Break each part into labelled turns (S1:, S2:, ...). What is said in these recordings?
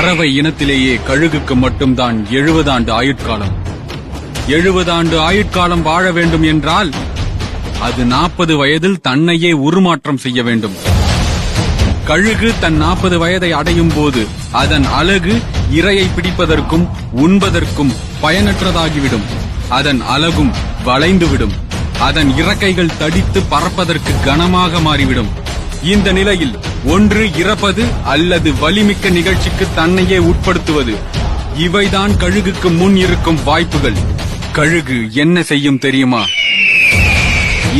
S1: பறவை இனத்திலேயே கழுகுக்கு மட்டும்தான் 70 ஆண்டு ஆயுட்காலம். 70 ஆண்டு ஆயுட்காலம் வாழ வேண்டும் என்றால் அது 40 வயதில் தன்னையே உருமாற்றம் செய்ய வேண்டும். கழுகு தன் 40 வயதை அடையும் போது அதன் அலகு இரையை பிடிப்பதற்கும் உண்பதற்கும் பயனற்றதாகிவிடும். அதன் அலகும் வளைந்துவிடும். அதன் இறக்கைகள் தடித்து பறப்பதற்கு கனமாக மாறிவிடும். இந்த நிலையில் ஒன்று இறப்பது அல்லது வலிமிக்க நிகழ்ச்சிக்கு தன்னையே உட்படுத்துவது. இவைதான் கழுகுக்கு முன் இருக்கும் வாய்ப்புகள். கழுகு என்ன செய்யும் தெரியுமா?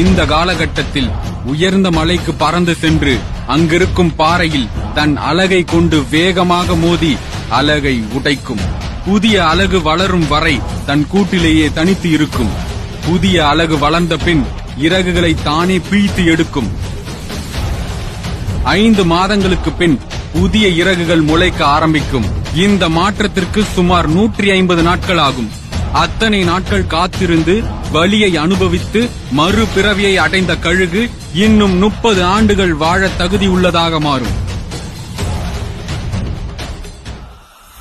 S1: இந்த காலகட்டத்தில் உயர்ந்த மலைக்கு பறந்து சென்று அங்கிருக்கும் பாறையில் தன் அலகை கொண்டு வேகமாக மோதி அலகை உடைக்கும். புதிய அலகு வளரும் வரை தன் கூட்டிலேயே தனித்து இருக்கும். புதிய அலகு வளர்ந்த பின் இறகுகளை தானே பிழித்து எடுக்கும். 5 மாதங்களுக்கு பின் புதிய இறகுகள் முளைக்க ஆரம்பிக்கும். இந்த மாற்றத்திற்கு சுமார் 150 நாட்கள் ஆகும். அத்தனை நாட்கள் காத்திருந்து வலியை அனுபவித்து மறுபிறவியை அடைந்த கழுகு இன்னும் 30 ஆண்டுகள் வாழ தகுதி உள்ளதாக மாறும்.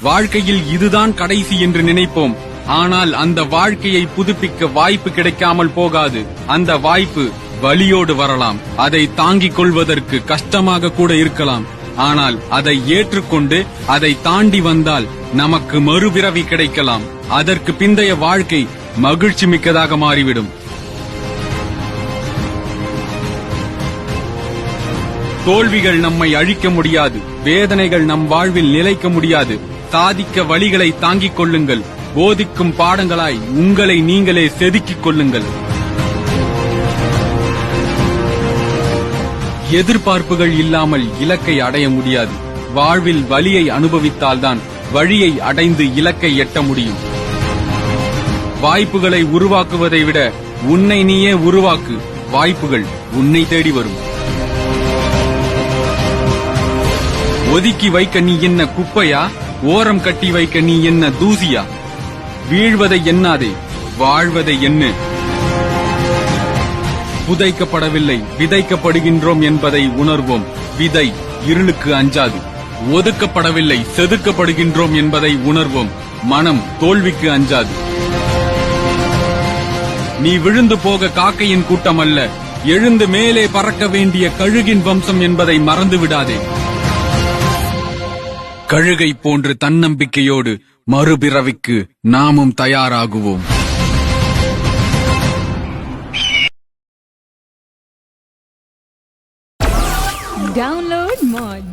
S1: வாழ்க்கையில் இதுதான் கடைசி என்று நினைப்போம். ஆனால் அந்த வாழ்க்கையை புதுப்பிக்க வாய்ப்பு கிடைக்காமல் போகாது. அந்த வாய்ப்பு வலியோடு வரலாம். அதை தாங்கிக் கொள்வதற்கு கஷ்டமாக கூட இருக்கலாம். ஆனால் அதை ஏற்றுக்கொண்டு அதை தாண்டி வந்தால் நமக்கு மறுபிறவி கிடைக்கலாம். அதற்கு பிந்தைய வாழ்க்கை மகிழ்ச்சி மிக்கதாக மாறிவிடும். தோல்விகள் நம்மை அழிக்க முடியாது. வேதனைகள் நம் வாழ்வில் நிலைக்க முடியாது. சாதிக்க வழிகளை தாங்கிக் கொள்ளுங்கள். போதிக்கும் பாடங்களாய் உங்களை நீங்களே செதுக்கிக் கொள்ளுங்கள். எதிர்பார்ப்புகள் இல்லாமல் இலக்கை அடைய முடியாது. வாழ்வில் வலியை அனுபவித்தால்தான் வழியை அடைந்து இலக்கை எட்ட முடியும். வாய்ப்புகளை உருவாக்குவதை விட உன்னை நீயே உருவாக்கு. வாய்ப்புகள் உன்னை தேடி வரும். ஒதுக்கி வைக்க நீ என்ன குப்பையா? ஓரம் கட்டி வைக்க நீ என்ன தூசியா? வீழ்வதை எண்ணாதே, வாழ்வதை எண்ணு. புதைக்கப்படவில்லை, விதைக்கப்படுகின்றோம் என்பதை உணர்வோம். விதை இருளுக்கு அஞ்சாது. ஒதுக்கப்படவில்லை, செதுக்கப்படுகின்றோம் என்பதை உணர்வோம். மனம் தோல்விக்கு அஞ்சாது. நீ விழுந்து போக காக்கையின் கூட்டம் அல்ல, எழுந்து மேலே பறக்க வேண்டிய கழுகின் வம்சம் என்பதை மறந்து விடாதே. கழுகை போன்று தன்னம்பிக்கையோடு மறுபிறவிக்கு நாமும் தயாராகுவோம்.
S2: Download Moj.